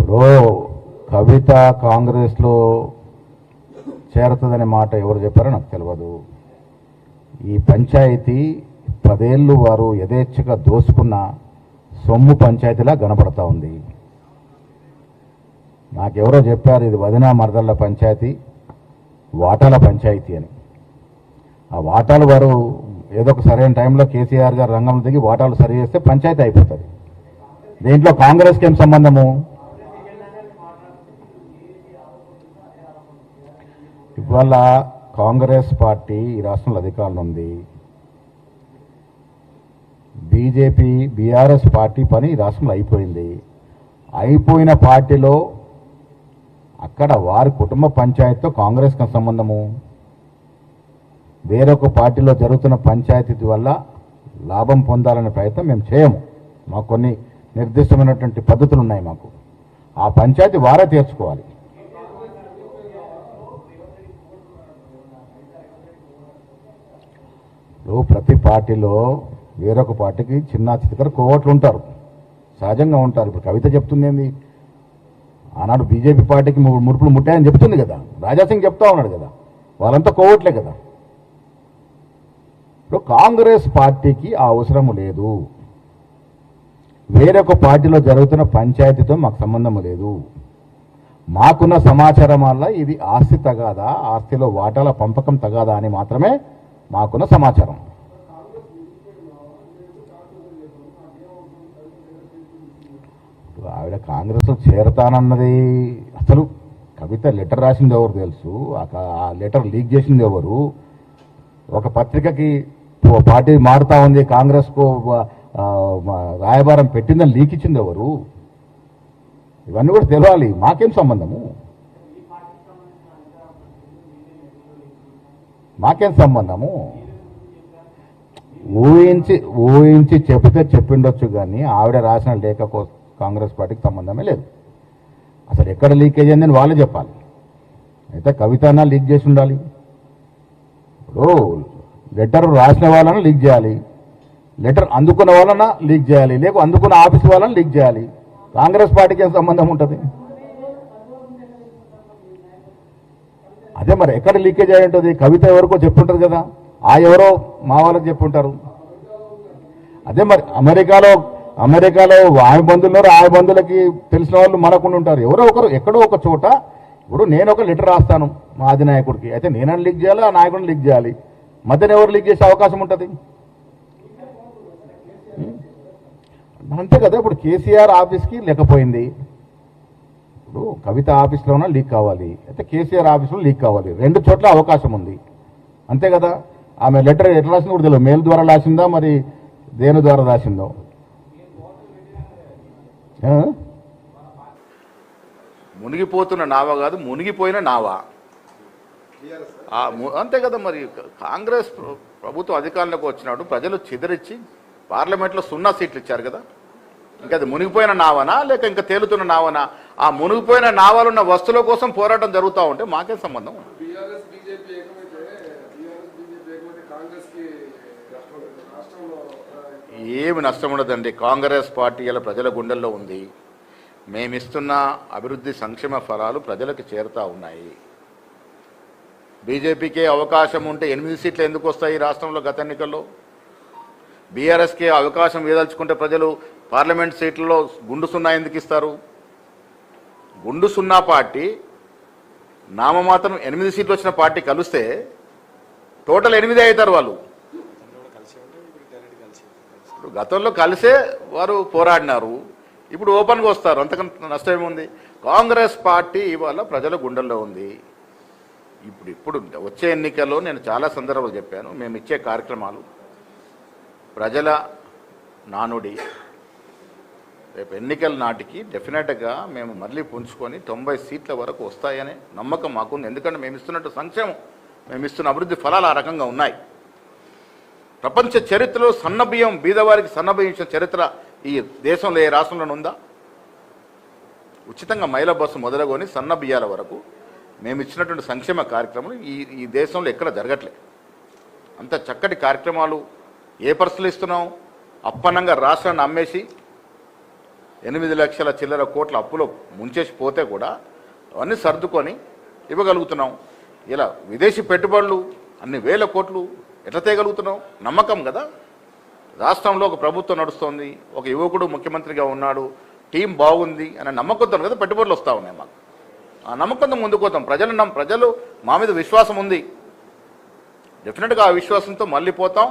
ఇప్పుడు కవిత కాంగ్రెస్లో చేరుతుందనే మాట ఎవరు చెప్పారో నాకు తెలియదు. ఈ పంచాయతీ 10 ఏళ్ళు వారు యథేచ్ఛగా దోసుకున్న సొమ్ము పంచాయతీలా కనపడతా ఉంది. నాకెవరో చెప్పారు ఇది వదినా మరదళ్ళ పంచాయతీ, వాటాల పంచాయతీ అని. ఆ వాటాలు వారు ఏదో ఒక సరైన టైంలో కేసీఆర్ గారు రంగంలో దిగి వాటాలు సరి చేస్తే పంచాయతీ అయిపోతుంది. దీంట్లో కాంగ్రెస్కి ఏం సంబంధము? ఇవాళ కాంగ్రెస్ పార్టీ ఈ రాష్ట్రంలో అధికారంలో ఉంది. బీజేపీ బీఆర్ఎస్ పార్టీ పని ఈ రాష్ట్రంలో అయిపోయింది. అయిపోయిన పార్టీలో అక్కడ వారి కుటుంబ పంచాయతీతో కాంగ్రెస్కి సంబంధము. వేరొక పార్టీలో జరుగుతున్న పంచాయతీ వల్ల లాభం పొందాలనే ప్రయత్నం మేము చేయము. మాకు కొన్ని నిర్దిష్టమైనటువంటి పద్ధతులు ఉన్నాయి. మాకు ఆ పంచాయతీ వారే తీర్చుకోవాలి. ప్రతి పార్టీలో వేరొక పార్టీకి చిన్న చితకర కోవట్లు ఉంటారు, సహజంగా ఉంటారు. ఇప్పుడు కవిత చెప్తుంది ఏంది, ఆనాడు బీజేపీ పార్టీకి ముడుపులు ముట్టాయని చెప్తుంది కదా, రాజాసింగ్ చెప్తా ఉన్నాడు కదా, వాళ్ళంతా కోవట్లే కదా. ఇప్పుడు కాంగ్రెస్ పార్టీకి ఆ అవసరము లేదు. వేరొక పార్టీలో జరుగుతున్న పంచాయతీతో మాకు సంబంధం లేదు. మాకున్న సమాచారం వల్ల ఇది ఆస్తి తగాదా, ఆస్తిలో వాటాల పంపకం తగాదా అని మాత్రమే మాకున్న సమాచారం. ఆవిడ కాంగ్రెస్లో చేరతానన్నది అసలు కవిత లెటర్ రాసింది ఎవరు తెలుసు, ఆ లెటర్ లీక్ చేసింది ఎవరు, ఒక పత్రికకి పార్టీ మారుతా ఉంది కాంగ్రెస్కు రాయబారం పెట్టిందని లీక్ ఇచ్చింది ఎవరు, ఇవన్నీ కూడా తెలియాలి. మాకేం సంబంధము? మాకేం సంబంధము? ఊహించి చెబితే చెప్పిండొచ్చు కానీ ఆవిడ రాసిన లేఖ కాంగ్రెస్ పార్టీకి సంబంధమే లేదు. అసలు ఎక్కడ లీకేజ్ అయిందని వాళ్ళే చెప్పాలి. అయితే కవితనా లీక్ చేసి ఉండాలి. ఇప్పుడు లెటర్ రాసిన వాళ్ళని లీక్ చేయాలి, లెటర్ అందుకున్న వాళ్ళన లీక్ చేయాలి, లేక అందుకున్న ఆఫీస్ వాళ్ళని లీక్ చేయాలి. కాంగ్రెస్ పార్టీకి ఏం సంబంధం ఉంటుంది? అదే మరి ఎక్కడ లీకేజ్ అయి ఉంటుంది? కవిత ఎవరికో చెప్పుంటారు కదా, ఆ ఎవరో మా వాళ్ళకి చెప్పుంటారు. అదే మరి అమెరికాలో ఆమె బంధువులు ఆ బంధువులకి తెలిసిన వాళ్ళు మనకుండా ఉంటారు. ఎవరో ఒకరు ఎక్కడో ఒక చోట. ఇప్పుడు నేను ఒక లెటర్ రాస్తాను మా అధినాయకుడికి, అయితే నేనని లీక్ చేయాలి, ఆ నాయకుడిని లీక్ చేయాలి. మధ్యన ఎవరు లీక్ చేసే అవకాశం ఉంటుంది? అంతే కదా. ఇప్పుడు కేసీఆర్ ఆఫీస్కి లేకపోయింది, ఇప్పుడు కవిత ఆఫీస్లోనే లీక్ కావాలి, అయితే కేసీఆర్ ఆఫీస్లో లీక్ కావాలి. 2 చోట్ల అవకాశం ఉంది, అంతే కదా. ఆమె లెటర్ ఎట్లా రాసిందో కూడా తెలియదు, మెయిల్ ద్వారా రాసిందా మరి దేని ద్వారా రాసిందో. మునిగిపోతున్న నావ కాదు, మునిగిపోయిన నావా, అంతే కదా. మరి కాంగ్రెస్ ప్రభుత్వం అధికారంలోకి వచ్చినప్పుడు ప్రజలు చెదిరించి పార్లమెంట్లో 0 సీట్లు ఇచ్చారు కదా. ఇంకా అది మునిగిపోయిన నావనా లేక ఇంకా తేలుతున్న నావనా? ఆ మునిగిపోయిన నావాలున్న వస్తువుల కోసం పోరాటం జరుగుతూ ఉంటే మాకేం సంబంధం? ఏమి నష్టం ఉండదండి. కాంగ్రెస్ పార్టీ ఇలా ప్రజల గుండెల్లో ఉంది. మేమిస్తున్న అభివృద్ధి సంక్షేమ ఫలాలు ప్రజలకు చేరుతూ ఉన్నాయి. బీజేపీకే అవకాశం ఉంటే 8 సీట్లు ఎందుకు వస్తాయి రాష్ట్రంలో గత ఎన్నికల్లో? బీఆర్ఎస్కే అవకాశం వేదలుచుకుంటే ప్రజలు పార్లమెంట్ సీట్లలో గుండు 0 ఎందుకు ఇస్తారు? గుండు 0 పార్టీ నామమాత్రం 8 సీట్లు వచ్చిన పార్టీ కలిస్తే టోటల్ 8 అవుతారు వాళ్ళు. ఇప్పుడు గతంలో కలిసే వారు పోరాడినారు, ఇప్పుడు ఓపెన్గా వస్తారు, అంతకంత నష్టం ఏముంది? కాంగ్రెస్ పార్టీ ఇవాళ ప్రజల గుండెల్లో ఉంది. ఇప్పుడు వచ్చే ఎన్నికల్లో నేను చాలా సందర్భాలు చెప్పాను, మేము ఇచ్చే కార్యక్రమాలు ప్రజల నానుడి. రేపు ఎన్నికల నాటికి డెఫినెట్గా మేము మళ్ళీ పుంజుకొని 90 సీట్ల వరకు వస్తాయనే నమ్మకం మాకుంది. ఎందుకంటే మేము ఇస్తున్నట్టు సంక్షేమం, మేము ఇస్తున్న అభివృద్ధి ఫలాలు ఆ రకంగా ఉన్నాయి. ప్రపంచ చరిత్రలో సన్నబియ్యం బీదవారికి సన్నబియ్యం ఇచ్చిన చరిత్ర ఈ దేశంలో ఏ రాష్ట్రంలోనే ఉందా? ఉచితంగా మహిళా బస్సు మొదలుకొని సన్న బియ్యాల వరకు మేము ఇచ్చినటువంటి సంక్షేమ కార్యక్రమాలు ఈ దేశంలో ఎక్కడ జరగట్లే. అంత చక్కటి కార్యక్రమాలు ఏ పరిస్థితులు ఇస్తున్నాం? అప్పన్నంగా రాష్ట్రాన్ని అమ్మేసి 8 లక్షల చిల్లర కోట్ల అప్పులో ముంచేసి పోతే కూడా అవన్నీ సర్దుకొని ఇవ్వగలుగుతున్నాం. ఇలా విదేశీ పెట్టుబడులు అన్ని వేల కోట్లు ఎట్లా తేయగలుగుతున్నాం? నమ్మకం కదా. రాష్ట్రంలో ఒక ప్రభుత్వం నడుస్తోంది, ఒక యువకుడు ముఖ్యమంత్రిగా ఉన్నాడు, టీం బాగుంది అనే నమ్మకంతో కదా పెట్టుబడులు వస్తూ ఉన్నాయి మాకు. ఆ నమ్మకంతో ముందుకు పోతాం. ప్రజలు మా మీద విశ్వాసం ఉంది. డెఫినెట్గా ఆ విశ్వాసంతో మళ్ళీ పోతాం.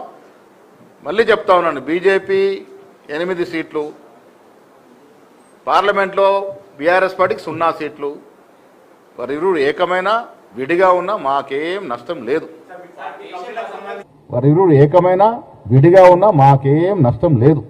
మళ్ళీ చెప్తా ఉన్నాను, బీజేపీ 8 సీట్లు, పార్లమెంట్లో బీఆర్ఎస్ పార్టీకి 0 సీట్లు. వారిరువురు ఏకమైన విడిగా ఉన్నా మాకేం నష్టం లేదు. వారిరువురు ఏకమైన విడిగా ఉన్నా మాకేం నష్టం లేదు.